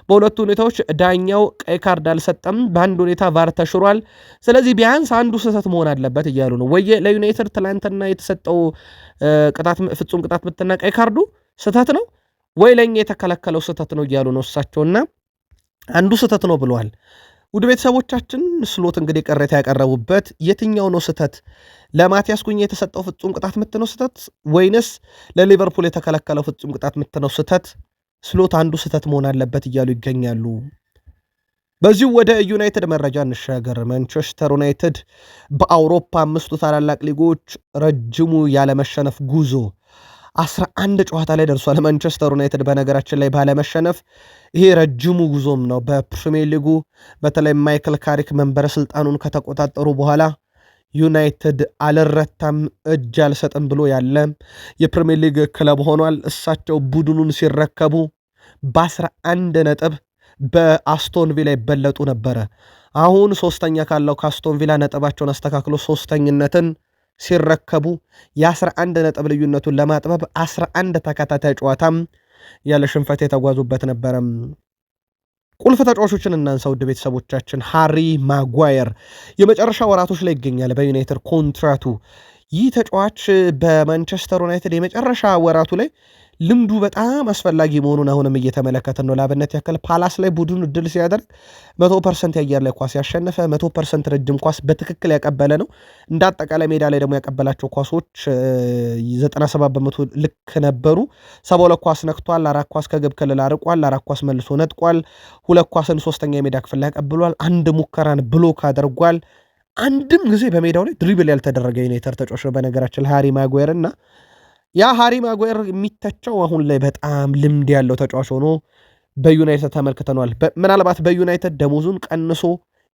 በሁለቱ ሁኔታዎች ዳኛው ቀይ ካርድ አልሰጠም። በአንድ ሁኔታ ቫር ተሽሯል። ስለዚህ ቢያንስ አንዱ ስህተት መሆን አለበት እያሉ ነው። ወይ ለዩናይትድ ትላንትና የተሰጠው ፍጹም ቅጣት ምትና ቀይ ካርዱ ስህተት ነው፣ ወይ ለእኛ የተከለከለው ስህተት ነው እያሉ ነው እሳቸውና አንዱ ስህተት ነው ብለዋል። ውድ ቤተሰቦቻችን ስሎት እንግዲህ ቅሬታ ያቀረቡበት የትኛው ነው ስህተት? ለማቲያስ ኩኛ የተሰጠው ፍጹም ቅጣት ምት ነው ስህተት ወይንስ ለሊቨርፑል የተከለከለው ፍጹም ቅጣት ምት ነው ስህተት? ስሎት አንዱ ስህተት መሆን አለበት እያሉ ይገኛሉ። በዚሁ ወደ ዩናይትድ መረጃ እንሻገር። ማንቸስተር ዩናይትድ በአውሮፓ 5 ታላላቅ ሊጎች ረጅሙ ያለመሸነፍ ጉዞ 11 ጨዋታ ላይ ደርሷል። ማንቸስተር ዩናይትድ በነገራችን ላይ ባለመሸነፍ ይሄ ረጅሙ ጉዞም ነው። በፕሪሚየር ሊጉ በተለይ ማይክል ካሪክ መንበረ ስልጣኑን ከተቆጣጠሩ በኋላ ዩናይትድ አልረታም እጅ አልሰጥም ብሎ ያለ የፕሪሚየር ሊግ ክለብ ሆኗል። እሳቸው ቡድኑን ሲረከቡ በ11 ነጥብ በአስቶን ቪላ ይበለጡ ነበረ። አሁን ሶስተኛ ካለው ከአስቶን ቪላ ነጥባቸውን አስተካክሎ ሶስተኝነትን ሲረከቡ የ11 ነጥብ ልዩነቱን ለማጥበብ 11 ተከታታይ ጨዋታም ያለ ሽንፈት የተጓዙበት ነበረ። ቁልፍ ተጫዋቾችን እናንሳ ውድ ቤተሰቦቻችን። ሃሪ ማጓየር የመጨረሻ ወራቶች ላይ ይገኛል በዩናይትድ ኮንትራቱ። ይህ ተጫዋች በማንቸስተር ዩናይትድ የመጨረሻ ወራቱ ላይ ልምዱ በጣም አስፈላጊ መሆኑን አሁንም እየተመለከትን ነው። ለአብነት ያክል ፓላስ ላይ ቡድኑ ድል ሲያደርግ 100% የአየር ላይ ኳስ ያሸነፈ 100% ረጅም ኳስ በትክክል ያቀበለ ነው። እንደ አጠቃላይ ሜዳ ላይ ደግሞ ያቀበላቸው ኳሶች 97% ልክ ነበሩ። 72 ኳስ ነክቷል፣ 4 ኳስ ከግብ ክልል አርቋል፣ 4 ኳስ መልሶ ነጥቋል፣ 2 ኳስን ሶስተኛ የሜዳ ክፍል ላይ ያቀብሏል፣ 1 ሙከራን ብሎክ አድርጓል። አንድም ጊዜ በሜዳው ላይ ድሪብል ያልተደረገ ዩናይትድ ተጫዋች ነው በነገራችን ሃሪ ማጓየር እና ያ ሃሪ ማጓየር የሚተቸው አሁን ላይ በጣም ልምድ ያለው ተጫዋች ሆኖ በዩናይትድ ተመልክተነዋል። ምናልባት በዩናይትድ ደሞዙን ቀንሶ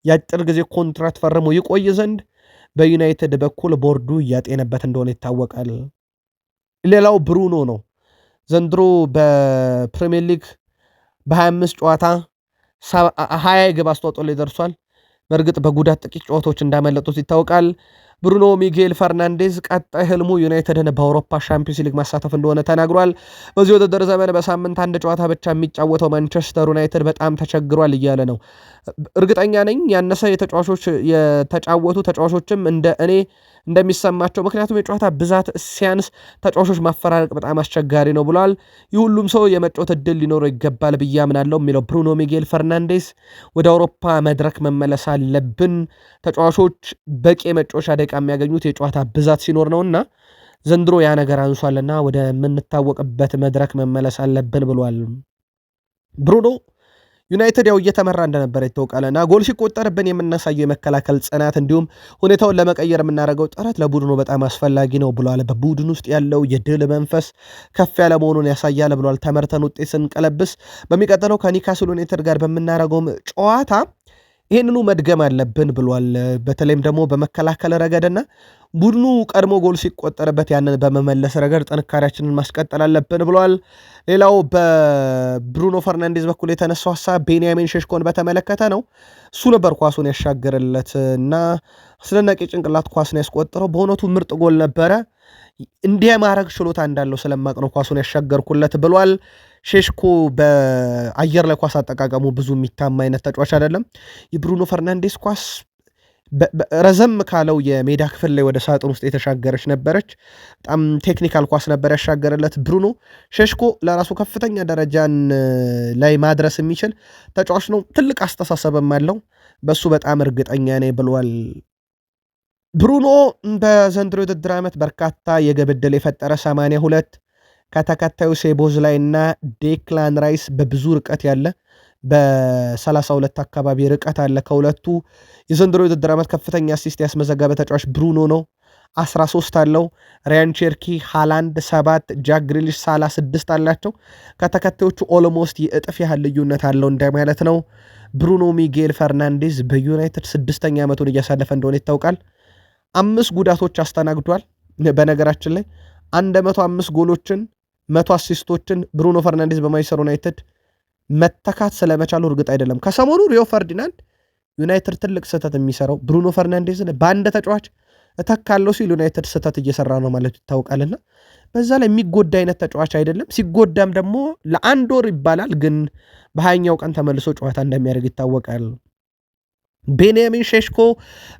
የአጭር ጊዜ ኮንትራት ፈርሞ ይቆይ ዘንድ በዩናይትድ በኩል ቦርዱ እያጤነበት እንደሆነ ይታወቃል። ሌላው ብሩኖ ነው። ዘንድሮ በፕሪሚየር ሊግ በ25 ጨዋታ 20 የግብ አስተዋጽኦ ላይ ደርሷል። በእርግጥ በጉዳት ጥቂት ጨዋታዎች እንዳመለጡት ይታወቃል። ብሩኖ ሚጌል ፈርናንዴዝ ቀጣይ ህልሙ ዩናይትድን በአውሮፓ ሻምፒዮንስ ሊግ ማሳተፍ እንደሆነ ተናግሯል። በዚህ ውድድር ዘመን በሳምንት አንድ ጨዋታ ብቻ የሚጫወተው ማንቸስተር ዩናይትድ በጣም ተቸግሯል እያለ ነው። እርግጠኛ ነኝ ያነሰ የተጫወቱ ተጫዋቾችም እንደ እኔ እንደሚሰማቸው፣ ምክንያቱም የጨዋታ ብዛት ሲያንስ ተጫዋቾች ማፈራረቅ በጣም አስቸጋሪ ነው ብሏል። የሁሉም ሰው የመጫወት እድል ሊኖረው ይገባል ብዬ አምናለሁ የሚለው ብሩኖ ሚጌል ፈርናንዴስ ወደ አውሮፓ መድረክ መመለስ አለብን፣ ተጫዋቾች በቂ የመጫወቻ ደቂቃ የሚያገኙት የጨዋታ ብዛት ሲኖር ነውና ዘንድሮ ያ ነገር አንሷልና ወደ ምንታወቅበት መድረክ መመለስ አለብን ብሏል ብሩኖ። ዩናይትድ ያው እየተመራ እንደነበረ ይታወቃልና ጎል ሲቆጠርብን የምናሳየው የመከላከል ጽናት እንዲሁም ሁኔታውን ለመቀየር የምናደርገው ጥረት ለቡድኑ በጣም አስፈላጊ ነው ብሏል። በቡድን ውስጥ ያለው የድል መንፈስ ከፍ ያለ መሆኑን ያሳያል ብሏል። ተመርተን ውጤት ስንቀለብስ በሚቀጥለው ከኒውካስል ዩናይትድ ጋር በምናደርገውም ጨዋታ ይህንኑ መድገም አለብን ብሏል። በተለይም ደግሞ በመከላከል ረገድና ቡድኑ ቀድሞ ጎል ሲቆጠርበት ያንን በመመለስ ረገድ ጥንካሬያችንን ማስቀጠል አለብን ብሏል። ሌላው በብሩኖ ፈርናንዴዝ በኩል የተነሳው ሀሳብ ቤንያሚን ሼሽኮን በተመለከተ ነው። እሱ ነበር ኳሱን ያሻገረለት እና አስደናቂ ጭንቅላት ኳስን ያስቆጠረው። በእውነቱ ምርጥ ጎል ነበረ። እንዲህ የማድረግ ችሎታ እንዳለው ስለማቅ ነው ኳሱን ያሻገርኩለት ብሏል። ሼሽኮ በአየር ላይ ኳስ አጠቃቀሙ ብዙ የሚታማ አይነት ተጫዋች አይደለም። የብሩኖ ፈርናንዴስ ኳስ ረዘም ካለው የሜዳ ክፍል ላይ ወደ ሳጥን ውስጥ የተሻገረች ነበረች። በጣም ቴክኒካል ኳስ ነበር ያሻገረለት ብሩኖ። ሼሽኮ ለራሱ ከፍተኛ ደረጃን ላይ ማድረስ የሚችል ተጫዋች ነው። ትልቅ አስተሳሰብም አለው። በሱ በጣም እርግጠኛ ነኝ ብሏል። ብሩኖ በዘንድሮ የውድድር ዓመት በርካታ የግብ ዕድል የፈጠረ 82 ከተከታዩ ሴቦዝ ላይ እና ዴክላን ራይስ በብዙ ርቀት ያለ በ32 አካባቢ ርቀት አለ ከሁለቱ። የዘንድሮ የውድድር ዓመት ከፍተኛ አሲስት ያስመዘገበ ተጫዋች ብሩኖ ነው፣ 13 አለው። ራያን ቼርኪ፣ ሃላንድ 7፣ ጃክ ግሪሊሽ፣ ሳላ 6 አላቸው። ከተከታዮቹ ኦልሞስት የእጥፍ ያህል ልዩነት አለው እንደማለት ነው። ብሩኖ ሚጌል ፈርናንዴዝ በዩናይትድ 6ኛ ዓመቱን እያሳለፈ እንደሆነ ይታወቃል። 5 ጉዳቶች አስተናግዷል። በነገራችን ላይ 105 ጎሎችን 100 አሲስቶችን ብሩኖ ፈርናንዴዝ በማንቸስተር ዩናይትድ መተካት ስለመቻሉ እርግጥ አይደለም። ከሰሞኑ ሪዮ ፈርዲናንድ ዩናይትድ ትልቅ ስህተት የሚሰራው ብሩኖ ፈርናንዴዝን በአንድ ተጫዋች እተካለው ሲል ዩናይትድ ስህተት እየሰራ ነው ማለት ይታወቃልና በዛ ላይ የሚጎዳ አይነት ተጫዋች አይደለም። ሲጎዳም ደግሞ ለአንድ ወር ይባላል፣ ግን በ20ኛው ቀን ተመልሶ ጨዋታ እንደሚያደርግ ይታወቃል። ቤንያሚን ሼሽኮ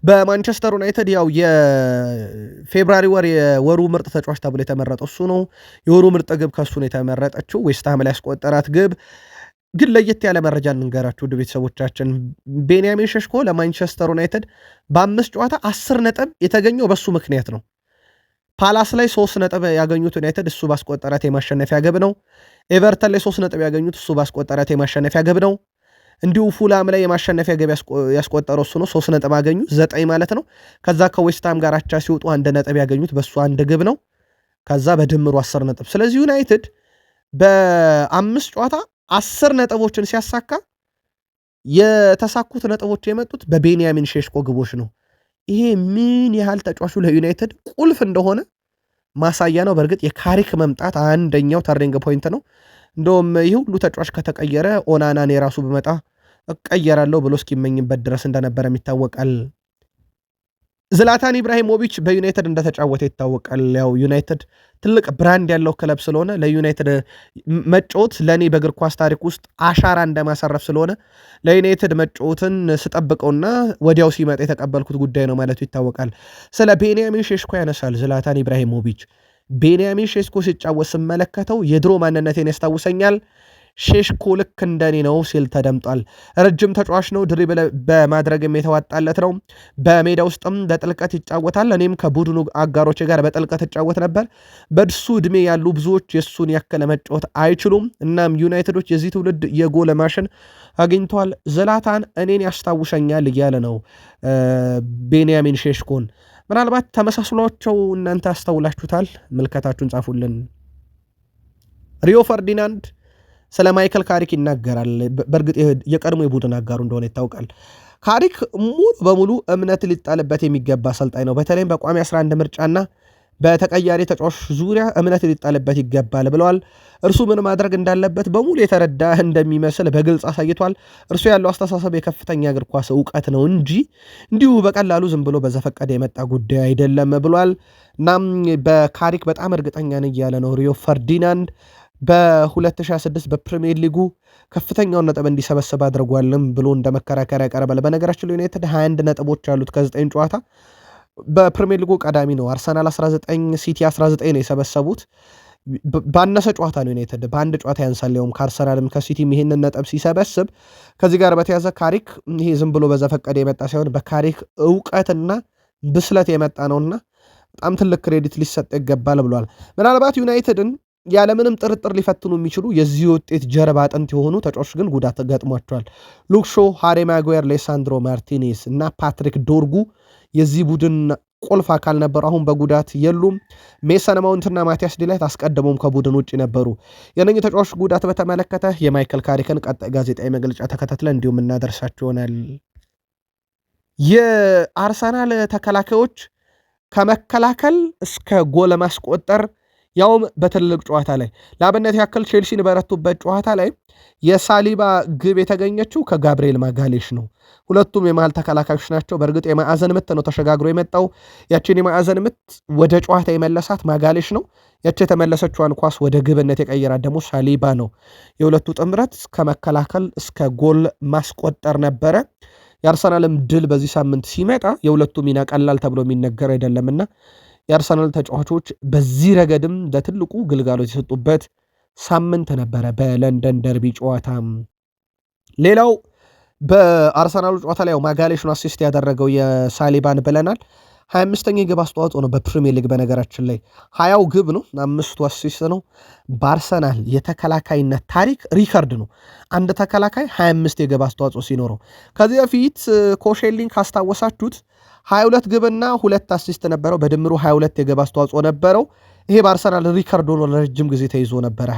በማንቸስተር ዩናይትድ ያው የፌብራሪ ወር የወሩ ምርጥ ተጫዋች ተብሎ የተመረጠው እሱ ነው። የወሩ ምርጥ ግብ ከሱ ነው የተመረጠችው፣ ዌስትሃም ላይ ያስቆጠራት ግብ። ግን ለየት ያለ መረጃ እንንገራችሁ ውድ ቤተሰቦቻችን፣ ቤንያሚን ሼሽኮ ለማንቸስተር ዩናይትድ በ5 ጨዋታ 10 ነጥብ የተገኘው በሱ ምክንያት ነው። ፓላስ ላይ 3 ነጥብ ያገኙት ዩናይትድ እሱ ባስቆጠራት የማሸነፊያ ግብ ነው። ኤቨርተን ላይ 3 ነጥብ ያገኙት እሱ ባስቆጠራት የማሸነፊያ ግብ ነው። እንዲሁ ፉላም ላይ የማሸነፊያ ግብ ያስቆጠረው እሱ ነው። 3 ነጥብ አገኙ፣ 9 ማለት ነው። ከዛ ከዌስትሃም ጋር አቻ ሲወጡ 1 ነጥብ ያገኙት በሱ 1 ግብ ነው። ከዛ በድምሩ 10 ነጥብ። ስለዚህ ዩናይትድ በ5 ጨዋታ 10 ነጥቦችን ሲያሳካ የተሳኩት ነጥቦች የመጡት በቤንያሚን ሼሽኮ ግቦች ነው። ይሄ ምን ያህል ተጫዋቹ ለዩናይትድ ቁልፍ እንደሆነ ማሳያ ነው። በእርግጥ የካሪክ መምጣት አንደኛው ተርኒንግ ፖይንት ነው። እንደውም ይህ ሁሉ ተጫዋች ከተቀየረ ኦናናን የራሱ በመጣ እቀየራለሁ ብሎ እስኪመኝበት ድረስ እንደነበረ ይታወቃል። ዝላታን ኢብራሂሞቪች በዩናይትድ እንደተጫወተ ይታወቃል። ያው ዩናይትድ ትልቅ ብራንድ ያለው ክለብ ስለሆነ ለዩናይትድ መጫወት ለእኔ በእግር ኳስ ታሪክ ውስጥ አሻራ እንደማሰረፍ ስለሆነ ለዩናይትድ መጫወትን ስጠብቀውና ወዲያው ሲመጣ የተቀበልኩት ጉዳይ ነው ማለቱ ይታወቃል። ስለ ቤንያሚን ሼሽኮ ያነሳል ዝላታን ኢብራሂሞቪች። ቤንያሚን ሼሽኮ ሲጫወት ስመለከተው የድሮ ማንነቴን ያስታውሰኛል፣ ሼሽኮ ልክ እንደኔ ነው ሲል ተደምጧል። ረጅም ተጫዋች ነው፣ ድሪብል በማድረግም የተዋጣለት ነው። በሜዳ ውስጥም በጥልቀት ይጫወታል። እኔም ከቡድኑ አጋሮች ጋር በጥልቀት ይጫወት ነበር። በእሱ ዕድሜ ያሉ ብዙዎች የእሱን ያከለ መጫወት አይችሉም። እናም ዩናይትዶች የዚህ ትውልድ የጎል ማሽን አግኝተዋል። ዝላታን እኔን ያስታውሰኛል እያለ ነው ቤንያሚን ሼሽኮን። ምናልባት ተመሳስሏቸው እናንተ ያስተውላችሁታል? ምልከታችሁን ጻፉልን። ሪዮ ፈርዲናንድ ስለ ማይክል ካሪክ ይናገራል። በእርግጥ የቀድሞ የቡድን አጋሩ እንደሆነ ይታወቃል። ካሪክ ሙሉ በሙሉ እምነት ሊጣልበት የሚገባ አሰልጣኝ ነው። በተለይም በቋሚ 11 ምርጫና በተቀያሪ ተጫዋች ዙሪያ እምነት ሊጣልበት ይገባል ብለዋል። እርሱ ምን ማድረግ እንዳለበት በሙሉ የተረዳ እንደሚመስል በግልጽ አሳይቷል። እርሱ ያለው አስተሳሰብ የከፍተኛ እግር ኳስ እውቀት ነው እንጂ እንዲሁ በቀላሉ ዝም ብሎ በዘፈቀደ የመጣ ጉዳይ አይደለም ብሏል። እናም በካሪክ በጣም እርግጠኛ ነኝ እያለ ነው ሪዮ ፈርዲናንድ። በ2026 በፕሪሚየር ሊጉ ከፍተኛውን ነጥብ እንዲሰበስብ አድርጓልም ብሎ እንደመከራከሪያ ያቀርባል። በነገራችን ላይ ዩናይትድ 21 ነጥቦች ያሉት ከ9 ጨዋታ በፕሪሚየር ሊጉ ቀዳሚ ነው። አርሰናል 19፣ ሲቲ 19 ነው የሰበሰቡት። ባነሰ ጨዋታ ነው ዩናይትድ በአንድ ጨዋታ ያንሳል። ያውም ከአርሰናልም ከሲቲም ይህንን ነጥብ ሲሰበስብ ከዚህ ጋር በተያዘ ካሪክ ይሄ ዝም ብሎ በዘፈቀደ የመጣ ሳይሆን በካሪክ እውቀትና ብስለት የመጣ ነውና በጣም ትልቅ ክሬዲት ሊሰጥ ይገባል ብሏል። ምናልባት ዩናይትድን ያለምንም ጥርጥር ሊፈትኑ የሚችሉ የዚህ ውጤት ጀርባ አጥንት የሆኑ ተጫዋቾች ግን ጉዳት ገጥሟቸዋል። ሉክ ሾው፣ ሃሪ ማጓየር፣ ሌሳንድሮ ማርቲኔስ እና ፓትሪክ ዶርጉ የዚህ ቡድን ቁልፍ አካል ነበሩ። አሁን በጉዳት የሉም። ሜሰን ማውንትና ማቲያስ ዲላይት አስቀድሞም ከቡድን ውጭ ነበሩ። የነኚህ ተጫዋቾች ጉዳት በተመለከተ የማይክል ካሪክን ቀጣይ ጋዜጣዊ መግለጫ ተከታትለን እንዲሁም እናደርሳቸው ይሆናል። የአርሰናል ተከላካዮች ከመከላከል እስከ ጎል ማስቆጠር ያውም በትልቅ ጨዋታ ላይ ለአብነት ያክል ቼልሲን በረቱበት ጨዋታ ላይ የሳሊባ ግብ የተገኘችው ከጋብርኤል ማጋሌሽ ነው። ሁለቱም የመሃል ተከላካዮች ናቸው። በእርግጥ የማዕዘን ምት ነው ተሸጋግሮ የመጣው። ያችን የማዕዘን ምት ወደ ጨዋታ የመለሳት ማጋሌሽ ነው። ያች የተመለሰችዋን ኳስ ወደ ግብነት የቀየራት ደግሞ ሳሊባ ነው። የሁለቱ ጥምረት ከመከላከል እስከ ጎል ማስቆጠር ነበረ። የአርሰናልም ድል በዚህ ሳምንት ሲመጣ የሁለቱ ሚና ቀላል ተብሎ የሚነገር አይደለምና የአርሰናል ተጫዋቾች በዚህ ረገድም ለትልቁ ግልጋሎት የሰጡበት ሳምንት ነበረ በለንደን ደርቢ ጨዋታ። ሌላው በአርሰናሉ ጨዋታ ላይ ማጋሌሽን አሲስት ያደረገው የሳሊባን ብለናል። 25ኛ የግብ አስተዋጽኦ ነው በፕሪሚየር ሊግ። በነገራችን ላይ 20ው ግብ ነው፣ 5ቱ አሲስት ነው። በአርሰናል የተከላካይነት ታሪክ ሪከርድ ነው አንድ ተከላካይ 25 የግብ አስተዋጽኦ ሲኖረው። ከዚህ በፊት ኮሼሊን ካስታወሳችሁት 22 ግብና 2 አሲስት ነበረው። በድምሩ 22 የግብ አስተዋጽኦ ነበረው። ይሄ በአርሰናል ሪከርድ ሆኖ ለረጅም ጊዜ ተይዞ ነበረ።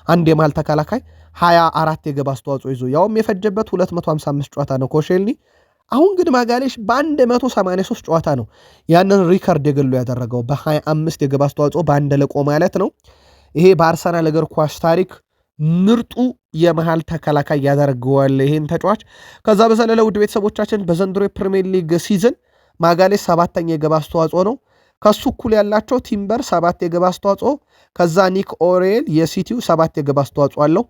አንድ የማል ተከላካይ 24 የግብ አስተዋጽኦ ይዞ ያውም የፈጀበት 255 ጨዋታ ነው ኮሼልኒ። አሁን ግን ማጋሌሽ በ183 ጨዋታ ነው ያንን ሪከርድ የግሉ ያደረገው በ25 የግብ አስተዋጽኦ በአንድ ልቆ ማለት ነው። ይሄ በአርሰናል እግር ኳስ ታሪክ ምርጡ የመሃል ተከላካይ ያደርገዋል ይሄን ተጫዋች። ከዛ በዘለለ ውድ ቤተሰቦቻችን በዘንድሮ የፕሪሚየር ሊግ ሲዝን ማጋሌሽ 7ኛ የግብ አስተዋጽኦ ነው። ከሱ እኩል ያላቸው ቲምበር 7 የግብ አስተዋጽኦ፣ ከዛ ኒክ ኦሬል የሲቲው 7 የግብ አስተዋጽኦ አለው።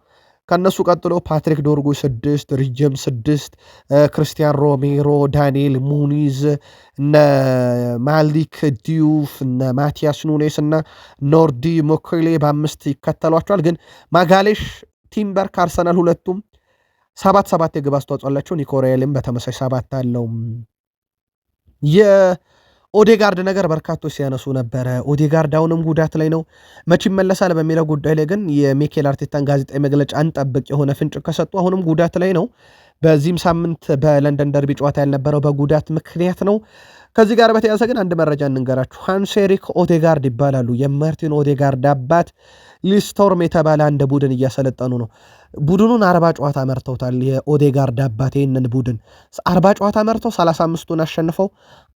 ከነሱ ቀጥሎ ፓትሪክ ዶርጉ 6፣ ሪጀም 6፣ ክርስቲያን ሮሜሮ፣ ዳንኤል ሙኒዝ፣ እነ ማሊክ ዲዩፍ፣ እነ ማቲያስ ኑኔስ እና ኖርዲ ሞኮሌ በ5 ይከተሏቸዋል። ግን ማጋሌሽ፣ ቲምበር ከአርሰናል ሁለቱም 7 የግብ አስተዋጽኦ አላቸው። ኒክ ኦሬልም በተመሳይ 7 አለው። የኦዴጋርድ ነገር በርካቶች ሲያነሱ ነበረ። ኦዴጋርድ አሁንም ጉዳት ላይ ነው፣ መቼ ይመለሳል በሚለው ጉዳይ ላይ ግን የሚኬል አርቴታን ጋዜጣዊ መግለጫ አንጠብቅ የሆነ ፍንጭ ከሰጡ አሁንም ጉዳት ላይ ነው። በዚህም ሳምንት በለንደን ደርቢ ጨዋታ ያልነበረው በጉዳት ምክንያት ነው። ከዚህ ጋር በተያዘ ግን አንድ መረጃ እንንገራችሁ። ሃንስ ኤሪክ ኦዴጋርድ ይባላሉ። የማርቲን ኦዴጋርድ አባት ሊስቶርም የተባለ አንድ ቡድን እያሰለጠኑ ነው። ቡድኑን 40 ጨዋታ መርተውታል። የኦዴጋርድ አባት ይህንን ቡድን 40 ጨዋታ መርተው 35ቱን አሸንፈው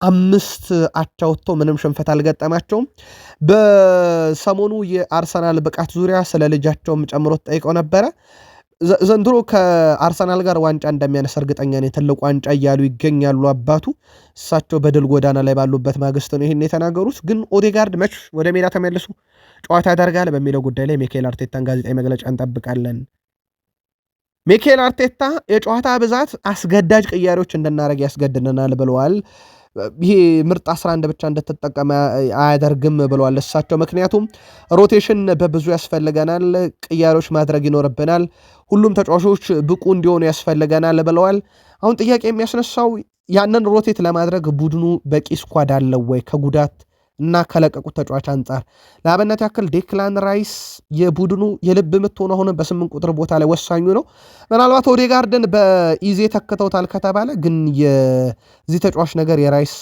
5 አቻ ወጥተው ምንም ሽንፈት አልገጠማቸውም። በሰሞኑ የአርሰናል ብቃት ዙሪያ ስለ ልጃቸውም ጨምሮ ተጠይቀው ነበረ። ዘንድሮ ከአርሰናል ጋር ዋንጫ እንደሚያነሳ እርግጠኛ ነኝ፣ ትልቅ ዋንጫ እያሉ ይገኛሉ አባቱ። እሳቸው በድል ጎዳና ላይ ባሉበት ማግስት ነው ይህን የተናገሩት። ግን ኦዴጋርድ መች ወደ ሜዳ ተመልሶ ጨዋታ ያደርጋል በሚለው ጉዳይ ላይ ሚኬል አርቴታን ጋዜጣዊ መግለጫ እንጠብቃለን። ሚኬል አርቴታ የጨዋታ ብዛት አስገዳጅ ቅያሬዎች እንድናደርግ ያስገድደናል ብለዋል። ይሄ ምርጥ 11 ብቻ እንድትጠቀም አያደርግም ብለዋል እሳቸው። ምክንያቱም ሮቴሽን በብዙ ያስፈልገናል፣ ቅያሬዎች ማድረግ ይኖርብናል፣ ሁሉም ተጫዋቾች ብቁ እንዲሆኑ ያስፈልገናል ብለዋል። አሁን ጥያቄ የሚያስነሳው ያንን ሮቴት ለማድረግ ቡድኑ በቂ ስኳድ አለው ወይ ከጉዳት እና ከለቀቁት ተጫዋች አንጻር። ለአብነት ያክል ዴክላን ራይስ የቡድኑ የልብ ምት ሆኖ አሁን በ8 ቁጥር ቦታ ላይ ወሳኙ ነው። ምናልባት ኦዴጋርድን በኢዜ ተክተውታል ከተባለ ግን የዚህ ተጫዋች ነገር የራይስ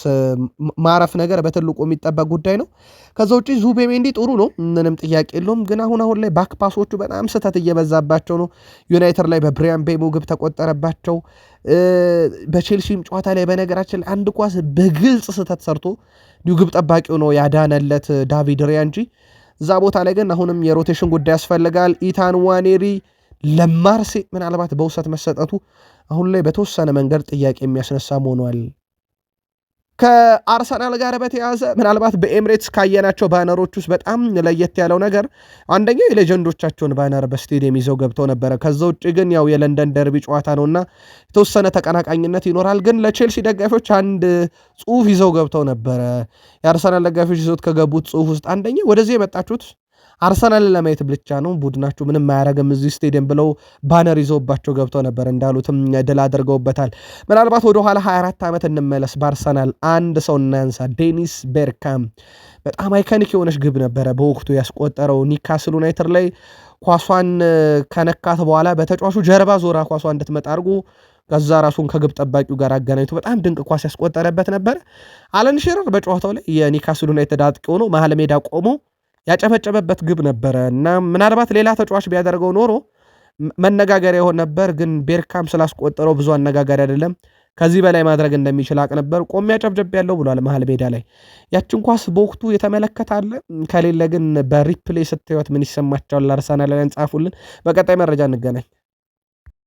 ማረፍ ነገር በትልቁ የሚጠበቅ ጉዳይ ነው። ከዛ ውጭ ዙቤሜንዲ ጥሩ ነው፣ ምንም ጥያቄ የለውም። ግን አሁን ላይ ባክፓሶቹ በጣም ስህተት እየበዛባቸው ነው። ዩናይትድ ላይ በብሪያን ቤሞ ግብ ተቆጠረባቸው። በቼልሲም ጨዋታ ላይ በነገራችን ላይ አንድ ኳስ በግልጽ ስህተት ሰርቶ ግብ ጠባቂው ነው ያዳነለት ዳቪድ ሪያ እንጂ እዛ ቦታ ላይ ግን አሁንም የሮቴሽን ጉዳይ ያስፈልጋል። ኢታን ዋኔሪ ለማርሴ ምናልባት በውሰት መሰጠቱ አሁን ላይ በተወሰነ መንገድ ጥያቄ የሚያስነሳ ሆኗል። ከአርሰናል ጋር በተያያዘ ምናልባት በኤምሬትስ ካየናቸው ባነሮች ውስጥ በጣም ለየት ያለው ነገር አንደኛው የሌጀንዶቻቸውን ባነር በስቴዲየም ይዘው ገብተው ነበረ። ከዛ ውጭ ግን ያው የለንደን ደርቢ ጨዋታ ነውና የተወሰነ ተቀናቃኝነት ይኖራል። ግን ለቼልሲ ደጋፊዎች አንድ ጽሑፍ ይዘው ገብተው ነበረ። የአርሰናል ደጋፊዎች ይዘውት ከገቡት ጽሑፍ ውስጥ አንደኛ ወደዚህ የመጣችሁት አርሰናልን ለማየት ብቻ ነው፣ ቡድናችሁ ምንም አያረግም እዚህ ስቴዲየም ብለው ባነር ይዘውባቸው ገብተው ነበር። እንዳሉትም ድል አድርገውበታል። ምናልባት ወደኋላ 24 ዓመት እንመለስ። በአርሰናል አንድ ሰው እናንሳ። ዴኒስ ቤርካም በጣም አይካኒክ የሆነች ግብ ነበረ በወቅቱ ያስቆጠረው። ኒካስል ዩናይትድ ላይ ኳሷን ከነካት በኋላ በተጫዋቹ ጀርባ ዞራ ኳሷ እንድትመጣ አድርጎ ከዛ ራሱን ከግብ ጠባቂው ጋር አገናኝቶ በጣም ድንቅ ኳስ ያስቆጠረበት ነበር። አለን ሺረር በጨዋታው ላይ የኒካስል ዩናይትድ አጥቂ ሆኖ መሀል ሜዳ ቆሞ ያጨበጨበበት ግብ ነበረ እና ምናልባት ሌላ ተጫዋች ቢያደርገው ኖሮ መነጋገሪያ ይሆን ነበር። ግን ቤርካም ስላስቆጠረው ብዙ አነጋጋሪ አይደለም። ከዚህ በላይ ማድረግ እንደሚችል አቅ ነበር። ቆሜ ያጨብጨብ ያለው ብሏል መሀል ሜዳ ላይ። ያችን ኳስ በወቅቱ የተመለከተ አለ? ከሌለ ግን በሪፕሌይ ስትወት ምን ይሰማቸዋል? አርሰናል ላይ ጻፉልን። በቀጣይ መረጃ እንገናኝ።